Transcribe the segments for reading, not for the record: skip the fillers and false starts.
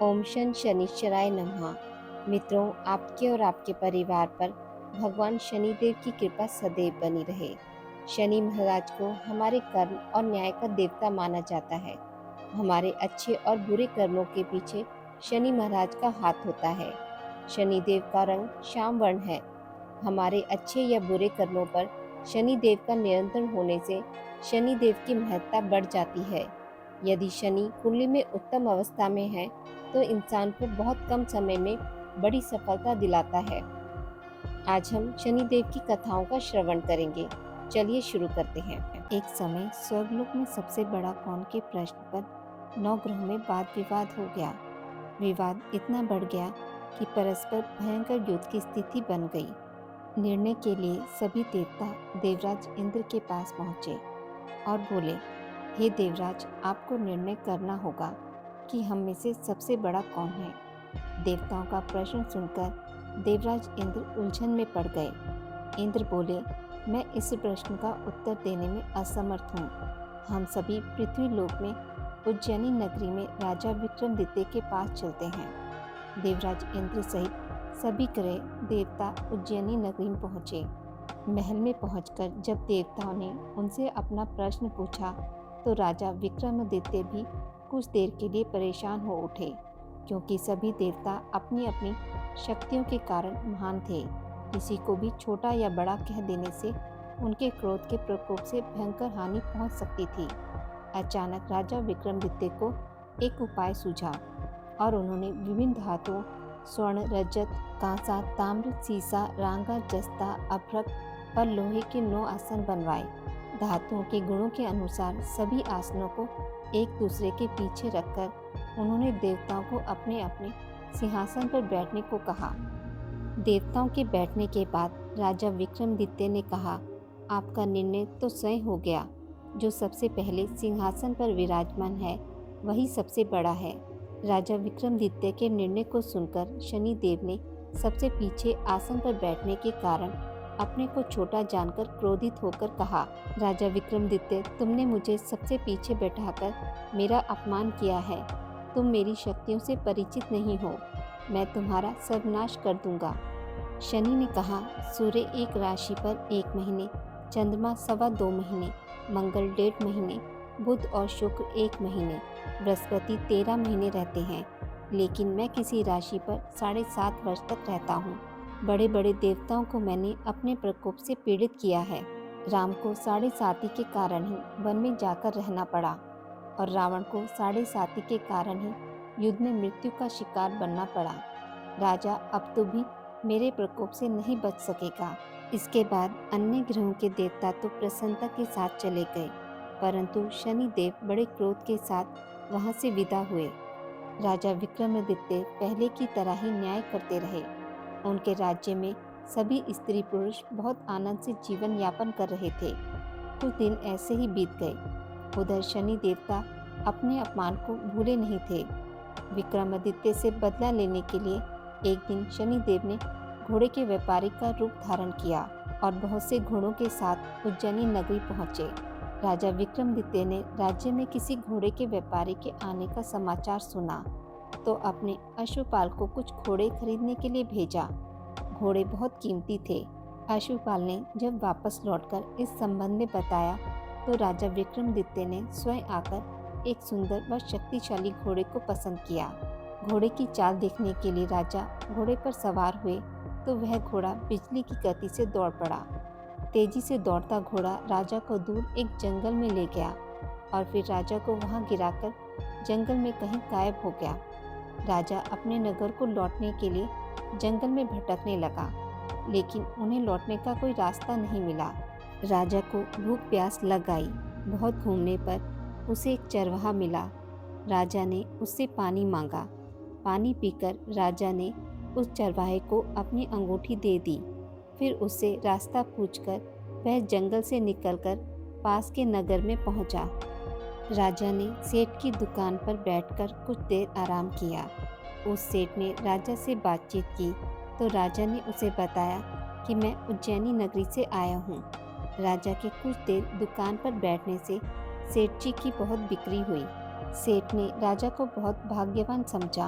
ओम शनिश्चराय नमः। मित्रों, आपके और आपके परिवार पर भगवान शनिदेव की कृपा सदैव बनी रहे। शनि महाराज को हमारे कर्म और न्याय का देवता माना जाता है। हमारे अच्छे और बुरे कर्मों के पीछे शनि महाराज का हाथ होता है। शनिदेव का रंग श्याम वर्ण है। हमारे अच्छे या बुरे कर्मों पर शनिदेव का नियंत्रण होने से शनिदेव की महत्ता बढ़ जाती है। यदि शनि कुंडली में उत्तम अवस्था में है तो इंसान को बहुत कम समय में बड़ी सफलता दिलाता है। आज हम शनिदेव की कथाओं का श्रवण करेंगे। चलिए शुरू करते हैं। एक समय स्वर्गलोक में सबसे बड़ा कौन के प्रश्न पर 9 ग्रहों में वाद विवाद हो गया। विवाद इतना बढ़ गया कि परस्पर भयंकर युद्ध की स्थिति बन गई। निर्णय के लिए सभी देवता देवराज इंद्र के पास पहुंचे और बोले, हे देवराज, आपको निर्णय करना होगा कि हम में से सबसे बड़ा कौन है। देवताओं का प्रश्न सुनकर देवराज इंद्र उलझन में पड़ गए। इंद्र बोले, मैं इस प्रश्न का उत्तर देने में असमर्थ हूँ। हम सभी पृथ्वी लोक में उज्जैनी नगरी में राजा विक्रमादित्य के पास चलते हैं। देवराज इंद्र सहित सभी ग्रह देवता उज्जैनी नगरी में पहुँचे। महल में पहुंचकर जब देवताओं ने उनसे अपना प्रश्न पूछा तो राजा विक्रमादित्य भी कुछ देर के लिए परेशान हो उठे, क्योंकि सभी देवता अपनी अपनी शक्तियों के कारण महान थे। किसी को भी छोटा या बड़ा कह देने से उनके क्रोध के प्रकोप से भयंकर हानि पहुंच सकती थी। अचानक राजा विक्रमादित्य को एक उपाय सूझा और उन्होंने विभिन्न धातुओं स्वर्ण, रजत, कांसा, ताम्र, सीसा, रांगा, जस्ता, अभ्रक पर लोहे के 9 आसन बनवाए। धातुओं के गुणों के अनुसार सभी आसनों को एक दूसरे के पीछे रखकर उन्होंने देवताओं को अपने अपने सिंहासन पर बैठने को कहा। देवताओं के बैठने के बाद राजा विक्रमादित्य ने कहा, आपका निर्णय तो स्वयं हो गया। जो सबसे पहले सिंहासन पर विराजमान है वही सबसे बड़ा है। राजा विक्रमादित्य के निर्णय को सुनकर शनिदेव ने सबसे पीछे आसन पर बैठने के कारण अपने को छोटा जानकर क्रोधित होकर कहा, राजा विक्रमादित्य, तुमने मुझे सबसे पीछे बैठाकर मेरा अपमान किया है। तुम मेरी शक्तियों से परिचित नहीं हो। मैं तुम्हारा सर्वनाश कर दूंगा। शनि ने कहा, सूर्य एक राशि पर 1 महीने, चंद्रमा 2.25 महीने, मंगल 1.5 महीने, बुध और शुक्र 1 महीने, बृहस्पति 13 महीने रहते हैं, लेकिन मैं किसी राशि पर 7.5 वर्ष तक रहता हूँ। बड़े बड़े देवताओं को मैंने अपने प्रकोप से पीड़ित किया है। राम को 7.5 के कारण ही वन में जाकर रहना पड़ा और रावण को 7.5 के कारण ही युद्ध में मृत्यु का शिकार बनना पड़ा। राजा अब तो भी मेरे प्रकोप से नहीं बच सकेगा। इसके बाद अन्य ग्रहों के देवता तो प्रसन्नता के साथ चले गए, परंतु शनिदेव बड़े क्रोध के साथ वहां से विदा हुए। राजा विक्रमादित्य पहले की तरह ही न्याय करते रहे। उनके राज्य में सभी स्त्री पुरुष बहुत आनंद से जीवन यापन कर रहे थे। कुछ दिन ऐसे ही बीत गए। उधर शनि देवता अपने अपमान को भूले नहीं थे। विक्रमादित्य से बदला लेने के लिए एक दिन शनिदेव ने घोड़े के व्यापारी का रूप धारण किया और बहुत से घोड़ों के साथ उज्जैनी नगरी पहुंचे। राजा विक्रमादित्य ने राज्य में किसी घोड़े के व्यापारी के आने का समाचार सुना तो अपने अश्वपाल को कुछ घोड़े खरीदने के लिए भेजा। घोड़े बहुत कीमती थे। अश्वपाल ने जब वापस लौटकर इस संबंध में बताया तो राजा विक्रमादित्य ने स्वयं आकर एक सुंदर व शक्तिशाली घोड़े को पसंद किया। घोड़े की चाल देखने के लिए राजा घोड़े पर सवार हुए तो वह घोड़ा बिजली की गति से दौड़ पड़ा। तेजी से दौड़ता घोड़ा राजा को दूर एक जंगल में ले गया और फिर राजा को वहां गिराकर जंगल में कहीं गायब हो गया। राजा अपने नगर को लौटने के लिए जंगल में भटकने लगा, लेकिन उन्हें लौटने का कोई रास्ता नहीं मिला। राजा को भूख प्यास लग आई। बहुत घूमने पर उसे एक चरवाहा मिला। राजा ने उससे पानी मांगा। पानी पीकर राजा ने उस चरवाहे को अपनी अंगूठी दे दी। फिर उससे रास्ता पूछकर वह जंगल से निकलकर पास के नगर में पहुंचा। राजा ने सेठ की दुकान पर बैठकर कुछ देर आराम किया। उस सेठ ने राजा से बातचीत की तो राजा ने उसे बताया कि मैं उज्जैनी नगरी से आया हूँ। राजा के कुछ देर दुकान पर बैठने से सेठ जी की बहुत बिक्री हुई। सेठ ने राजा को बहुत भाग्यवान समझा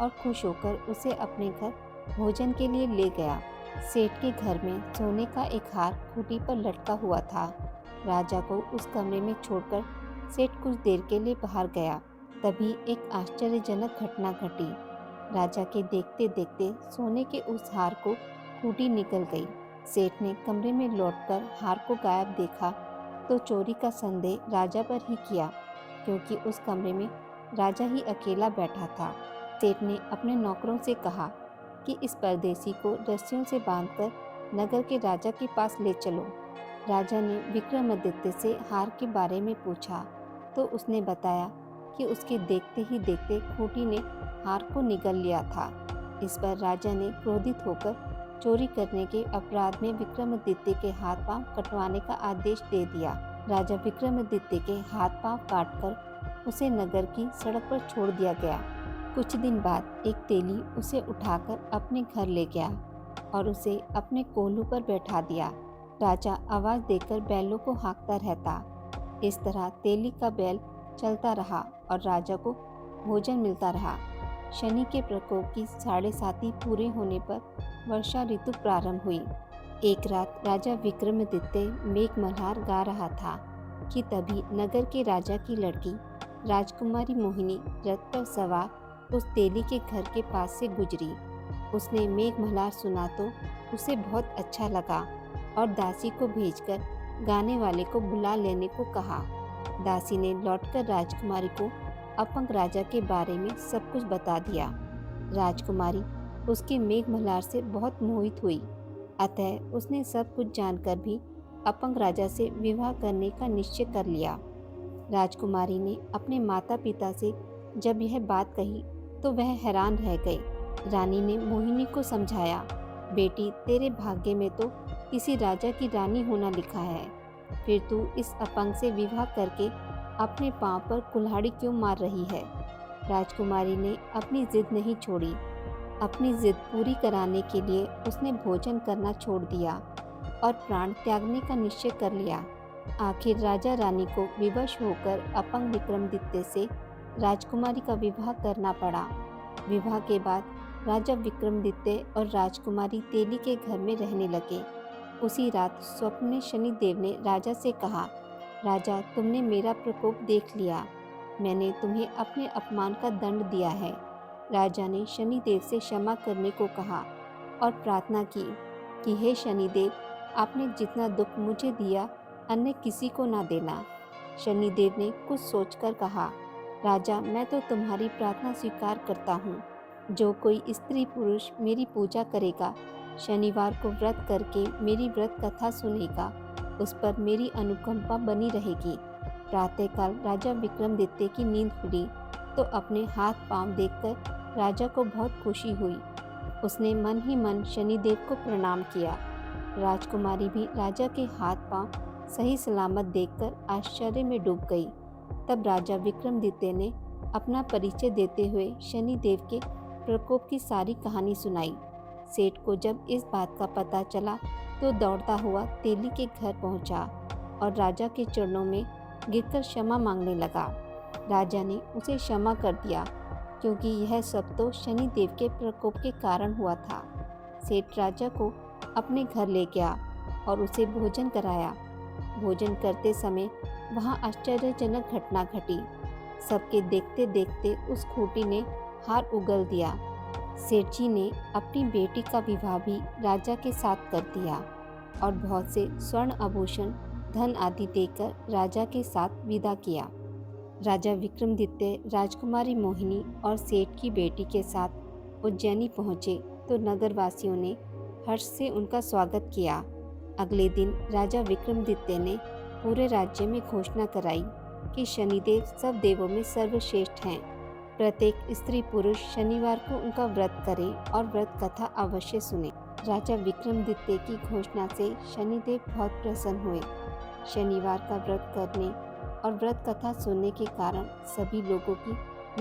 और खुश होकर उसे अपने घर भोजन के लिए ले गया। सेठ के घर में सोने का एक हार खूंटी पर लटका हुआ था। राजा को उस कमरे में छोड़कर सेठ कुछ देर के लिए बाहर गया। तभी एक आश्चर्यजनक घटना घटी। राजा के देखते देखते सोने के उस हार को खूंटी निकल गई। सेठ ने कमरे में लौटकर हार को गायब देखा तो चोरी का संदेह राजा पर ही किया, क्योंकि उस कमरे में राजा ही अकेला बैठा था। सेठ ने अपने नौकरों से कहा कि इस परदेसी को रस्सियों से बांधकर नगर के राजा के पास ले चलो। राजा ने विक्रमादित्य से हार के बारे में पूछा तो उसने बताया कि उसके देखते ही देखते खूंटी ने हार को निगल लिया था। इस पर राजा ने क्रोधित होकर चोरी करने के अपराध में विक्रमादित्य के हाथ पांव कटवाने का आदेश दे दिया। राजा विक्रमादित्य के हाथ पांव काटकर उसे नगर की सड़क पर छोड़ दिया गया। कुछ दिन बाद एक तेली उसे उठाकर अपने घर ले गया और उसे अपने कोल्हू पर बैठा दिया। राजा आवाज देकर बैलों को हाँकता रहता। इस तरह तेली का बैल चलता रहा और राजा को भोजन मिलता रहा। शनि के प्रकोप की 7.5 पूरे होने पर वर्षा ऋतु प्रारंभ हुई। एक रात राजा विक्रमादित्य मेघमल्हार गा रहा था कि तभी नगर के राजा की लड़की राजकुमारी मोहिनी रथ पर सवार उस तेली के घर के पास से गुजरी। उसने मेघमल्हार सुना तो उसे बहुत अच्छा लगा और दासी को भेजकर गाने वाले को बुला लेने को कहा। दासी ने लौटकर राजकुमारी को अपंग राजा के बारे में सब कुछ बता दिया। राजकुमारी उसके मेघमल्हार से बहुत मोहित हुई, अतः उसने सब कुछ जानकर भी अपंग राजा से विवाह करने का निश्चय कर लिया। राजकुमारी ने अपने माता पिता से जब यह बात कही तो वह हैरान रह गए। रानी ने मोहिनी को समझाया, बेटी तेरे भाग्य में तो किसी राजा की रानी होना लिखा है, फिर तू इस अपंग से विवाह करके अपने पांव पर कुल्हाड़ी क्यों मार रही है। राजकुमारी ने अपनी जिद नहीं छोड़ी। अपनी जिद पूरी कराने के लिए उसने भोजन करना छोड़ दिया और प्राण त्यागने का निश्चय कर लिया। आखिर राजा रानी को विवश होकर अपंग विक्रमादित्य से राजकुमारी का विवाह करना पड़ा। विवाह के बाद राजा विक्रमादित्य और राजकुमारी तेली के घर में रहने लगे। उसी रात स्वप्न में शनिदेव ने राजा से कहा, राजा तुमने मेरा प्रकोप देख लिया, मैंने तुम्हें अपने अपमान का दंड दिया है। राजा ने शनिदेव से क्षमा करने को कहा और प्रार्थना की कि हे शनिदेव, आपने जितना दुख मुझे दिया अन्य किसी को ना देना। शनिदेव ने कुछ सोचकर कहा, राजा मैं तो तुम्हारी प्रार्थना स्वीकार करता हूँ। जो कोई स्त्री पुरुष मेरी पूजा करेगा, शनिवार को व्रत करके मेरी व्रत कथा सुनेगा, उस पर मेरी अनुकंपा बनी रहेगी। प्रातःकाल राजा विक्रमादित्य की नींद खुली तो अपने हाथ पांव देखकर राजा को बहुत खुशी हुई। उसने मन ही मन शनिदेव को प्रणाम किया। राजकुमारी भी राजा के हाथ पांव सही सलामत देखकर आश्चर्य में डूब गई। तब राजा विक्रमादित्य ने अपना परिचय देते हुए शनिदेव के प्रकोप की सारी कहानी सुनाई। सेठ को जब इस बात का पता चला तो दौड़ता हुआ तेली के घर पहुंचा और राजा के चरणों में गिरकर क्षमा मांगने लगा। राजा ने उसे क्षमा कर दिया, क्योंकि यह सब तो शनिदेव के प्रकोप के कारण हुआ था। सेठ राजा को अपने घर ले गया और उसे भोजन कराया। भोजन करते समय वहाँ आश्चर्यजनक घटना घटी। सबके देखते देखते उस खूंटी ने हार उगल दिया। सेठ जी ने अपनी बेटी का विवाह भी राजा के साथ कर दिया और बहुत से स्वर्ण आभूषण धन आदि देकर राजा के साथ विदा किया। राजा विक्रमादित्य राजकुमारी मोहिनी और सेठ की बेटी के साथ उज्जैनी पहुँचे तो नगरवासियों ने हर्ष से उनका स्वागत किया। अगले दिन राजा विक्रमादित्य ने पूरे राज्य में घोषणा कराई कि शनिदेव सब देवों में सर्वश्रेष्ठ हैं। प्रत्येक स्त्री पुरुष शनिवार को उनका व्रत करे और व्रत कथा अवश्य सुने। राजा विक्रमादित्य की घोषणा से शनिदेव बहुत प्रसन्न हुए। शनिवार का व्रत करने और व्रत कथा सुनने के कारण सभी लोगों की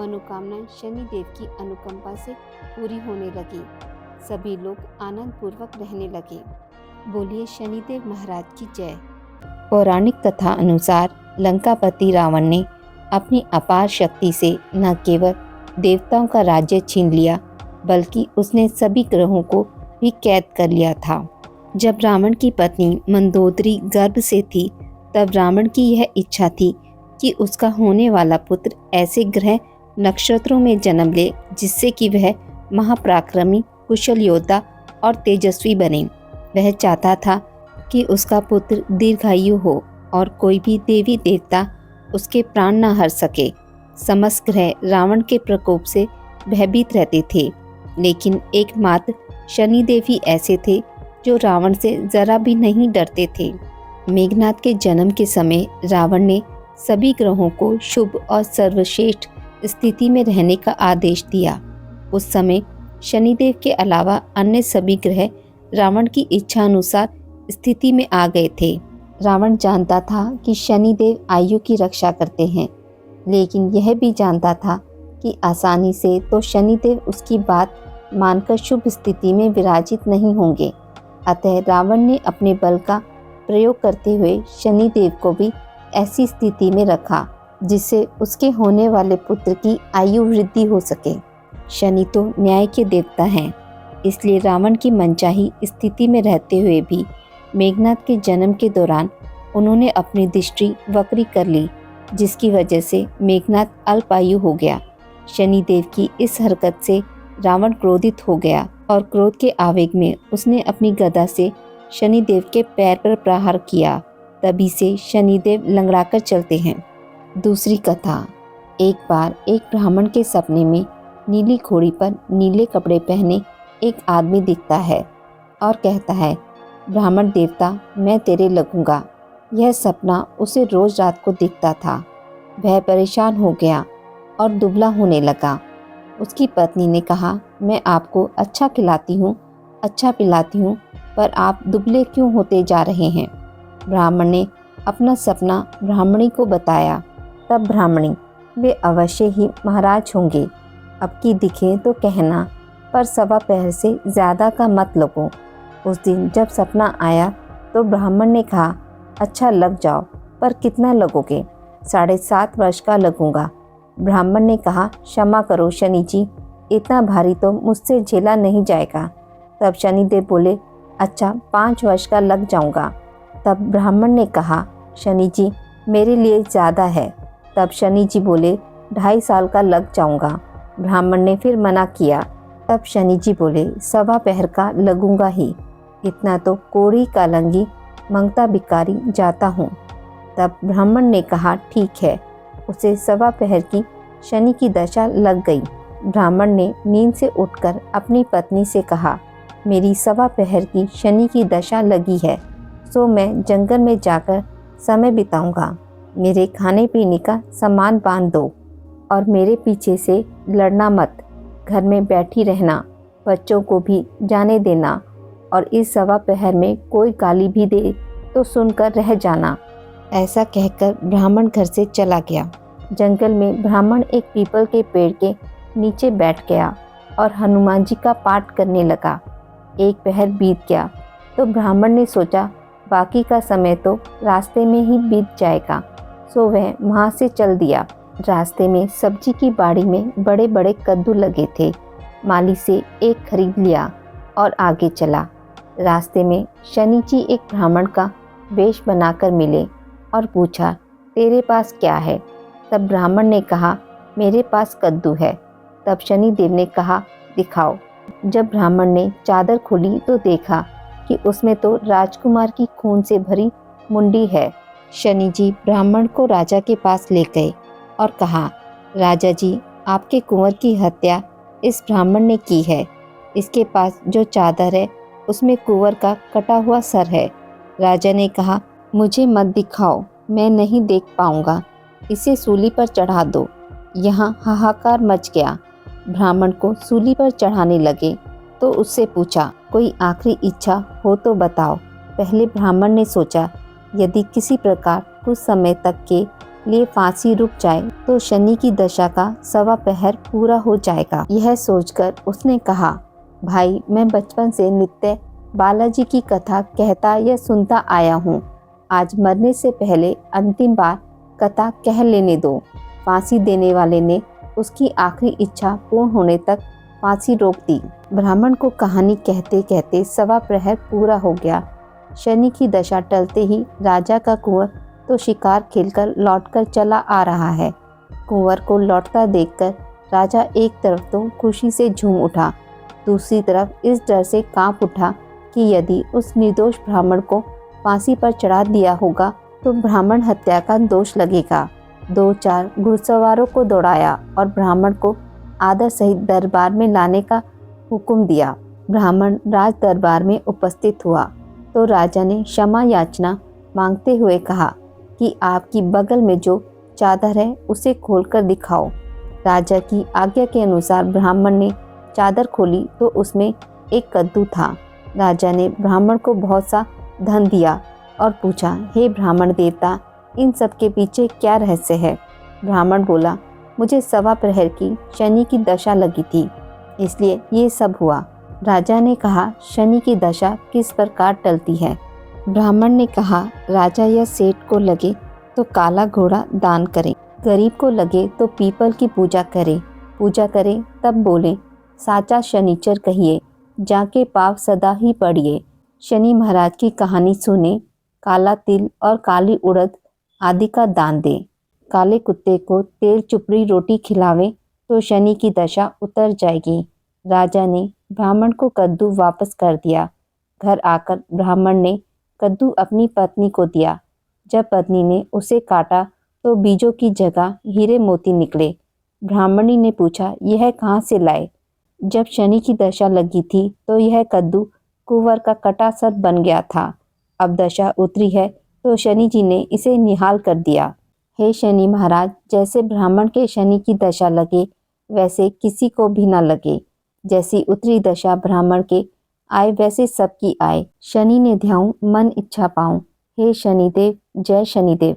मनोकामनाएं शनिदेव की अनुकंपा से पूरी होने लगी। सभी लोग आनंद पूर्वक रहने लगे। बोलिए शनिदेव महाराज की जय। पौराणिक कथा अनुसार लंकापति रावण ने अपनी अपार शक्ति से न केवल देवताओं का राज्य छीन लिया, बल्कि उसने सभी ग्रहों को भी कैद कर लिया था। जब रावण की पत्नी मंदोदरी गर्भ से थी, तब रावण की यह इच्छा थी कि उसका होने वाला पुत्र ऐसे ग्रह नक्षत्रों में जन्म ले जिससे कि वह महापराक्रमी, कुशल योद्धा और तेजस्वी बने। वह चाहता था कि उसका पुत्र दीर्घायु हो और कोई भी देवी देवता उसके प्राण न हर सके। समस्त ग्रह रावण के प्रकोप से भयभीत रहते थे, लेकिन एकमात्र शनिदेव ही ऐसे थे जो रावण से जरा भी नहीं डरते थे। मेघनाद के जन्म के समय रावण ने सभी ग्रहों को शुभ और सर्वश्रेष्ठ स्थिति में रहने का आदेश दिया। उस समय शनिदेव के अलावा अन्य सभी ग्रह रावण की इच्छा अनुसार स्थिति में आ गए थे। रावण जानता था कि शनिदेव आयु की रक्षा करते हैं, लेकिन यह भी जानता था कि आसानी से तो शनिदेव उसकी बात मानकर शुभ स्थिति में विराजित नहीं होंगे। अतः रावण ने अपने बल का प्रयोग करते हुए शनिदेव को भी ऐसी स्थिति में रखा जिससे उसके होने वाले पुत्र की आयु वृद्धि हो सके। शनि तो न्याय के देवता हैं, इसलिए रावण की मनचाही स्थिति में रहते हुए भी मेघनाद के जन्म के दौरान उन्होंने अपनी दृष्टि वक्री कर ली, जिसकी वजह से मेघनाद अल्पायु हो गया। शनिदेव की इस हरकत से रावण क्रोधित हो गया और क्रोध के आवेग में उसने अपनी गदा से शनिदेव के पैर पर प्रहार किया। तभी से शनिदेव लंगड़ाकर चलते हैं। दूसरी कथा। एक बार एक ब्राह्मण के सपने में नीली घोड़ी पर नीले कपड़े पहने एक आदमी दिखता है और कहता है, ब्राह्मण देवता, मैं तेरे लगूंगा। यह सपना उसे रोज रात को दिखता था। वह परेशान हो गया और दुबला होने लगा। उसकी पत्नी ने कहा, मैं आपको अच्छा खिलाती हूँ, अच्छा पिलाती हूँ, पर आप दुबले क्यों होते जा रहे हैं। ब्राह्मण ने अपना सपना ब्राह्मणी को बताया। तब ब्राह्मणी, वे अवश्य ही महाराज होंगे, अब की दिखे तो कहना, पर सवा पहर से ज़्यादा का मत लगो। उस दिन जब सपना आया तो ब्राह्मण ने कहा, अच्छा लग जाओ, पर कितना लगोगे। 7.5 वर्ष का लगूंगा। ब्राह्मण ने कहा, क्षमा करो शनि जी, इतना भारी तो मुझसे झेला नहीं जाएगा। तब शनिदेव बोले, अच्छा 5 वर्ष का लग जाऊंगा। तब ब्राह्मण ने कहा, शनि जी मेरे लिए ज़्यादा है। तब शनि जी बोले, 2.5 साल का लग जाऊंगा। ब्राह्मण ने फिर मना किया। तब शनि जी बोले, सवा पहर का लगूंगा ही, इतना तो कोड़ी कालंगी मंगता भिकारी जाता हूँ। तब ब्राह्मण ने कहा, ठीक है। उसे सवा पहर की शनि की दशा लग गई। ब्राह्मण ने नींद से उठकर अपनी पत्नी से कहा, मेरी सवा पहर की शनि की दशा लगी है, सो मैं जंगल में जाकर समय बिताऊंगा। मेरे खाने पीने का सामान बांध दो और मेरे पीछे से लड़ना मत। घर में बैठी रहना, बच्चों को भी जाने देना, और इस सवा पहर में कोई गाली भी दे तो सुनकर रह जाना। ऐसा कहकर ब्राह्मण घर से चला गया। जंगल में ब्राह्मण एक पीपल के पेड़ के नीचे बैठ गया और हनुमान जी का पाठ करने लगा। एक पहर बीत गया तो ब्राह्मण ने सोचा, बाकी का समय तो रास्ते में ही बीत जाएगा, सो वह वहाँ से चल दिया। रास्ते में सब्जी की बाड़ी में बड़े बड़े कद्दू लगे थे। माली से एक खरीद लिया और आगे चला। रास्ते में शनि जी एक ब्राह्मण का वेश बनाकर मिले और पूछा, तेरे पास क्या है। तब ब्राह्मण ने कहा, मेरे पास कद्दू है। तब शनि देव ने कहा, दिखाओ। जब ब्राह्मण ने चादर खोली तो देखा कि उसमें तो राजकुमार की खून से भरी मुंडी है। शनि जी ब्राह्मण को राजा के पास ले गए और कहा, राजा जी, आपके कुंवर की हत्या इस ब्राह्मण ने की है। इसके पास जो चादर है उसमें कुंवर का कटा हुआ सर है। राजा ने कहा, मुझे मत दिखाओ, मैं नहीं देख पाऊंगा, इसे सूली पर चढ़ा दो। यहाँ हाहाकार मच गया। ब्राह्मण को सूली पर चढ़ाने लगे तो उससे पूछा, कोई आखिरी इच्छा हो तो बताओ। पहले ब्राह्मण ने सोचा, यदि किसी प्रकार कुछ समय तक के लिए फांसी रुक जाए तो शनि की दशा का सवा पहर पूरा हो जाएगा। यह सोचकर उसने कहा, भाई, मैं बचपन से नित्य बालाजी की कथा कहता या सुनता आया हूँ। आज मरने से पहले अंतिम बार कथा कह लेने दो। फांसी देने वाले ने उसकी आखिरी इच्छा पूर्ण होने तक फांसी रोक दी। ब्राह्मण को कहानी कहते कहते 1.25 प्रहर पूरा हो गया। शनि की दशा टलते ही राजा का कुंवर तो शिकार खेलकर लौटकर चला आ रहा है। कुंवर को लौटता देखकर राजा एक तरफ तो खुशी से झूम उठा, दूसरी तरफ इस डर से कांप उठा कि यदि उस निर्दोष ब्राह्मण को फांसी पर चढ़ा दिया होगा तो ब्राह्मण हत्या का दोष लगेगा। 2-4 घुड़सवारों को दौड़ाया और ब्राह्मण को आदर सहित दरबार में लाने का हुक्म दिया। ब्राह्मण राज दरबार में उपस्थित हुआ तो राजा ने क्षमा याचना मांगते हुए कहा कि आपकी बगल में जो चादर है उसे खोलकर दिखाओ। राजा की आज्ञा के अनुसार ब्राह्मण ने चादर खोली तो उसमें एक कद्दू था। राजा ने ब्राह्मण को बहुत सा धन दिया और पूछा, हे ब्राह्मण देवता, इन सब के पीछे क्या रहस्य है? ब्राह्मण बोला, मुझे 1.25 प्रहर की शनि की दशा लगी थी, इसलिए ये सब हुआ। राजा ने कहा, शनि की दशा किस प्रकार टलती है? ब्राह्मण ने कहा, राजा या सेठ को लगे तो काला घोड़ा दान करें, गरीब को लगे तो पीपल की पूजा करें तब बोले, साचा शनिचर कहिए, जाके पाप सदा ही पड़िए। शनि महाराज की कहानी सुने, काला तिल और काली उड़द आदि का दान दे, काले कुत्ते को तेल चुपड़ी रोटी खिलावे तो शनि की दशा उतर जाएगी। राजा ने ब्राह्मण को कद्दू वापस कर दिया। घर आकर ब्राह्मण ने कद्दू अपनी पत्नी को दिया। जब पत्नी ने उसे काटा तो बीजों की जगह हीरे मोती निकले। ब्राह्मणी ने पूछा, यह कहाँ से लाए? जब शनि की दशा लगी थी तो यह कद्दू कुंवर का कटा सर बन गया था। अब दशा उतरी है तो शनि जी ने इसे निहाल कर दिया। हे शनि महाराज, जैसे ब्राह्मण के शनि की दशा लगे वैसे किसी को भी न लगे। जैसी उतरी दशा ब्राह्मण के आए वैसे सबकी आए। शनि ने ध्याऊं मन इच्छा पाऊं। हे शनिदेव, जय शनिदेव।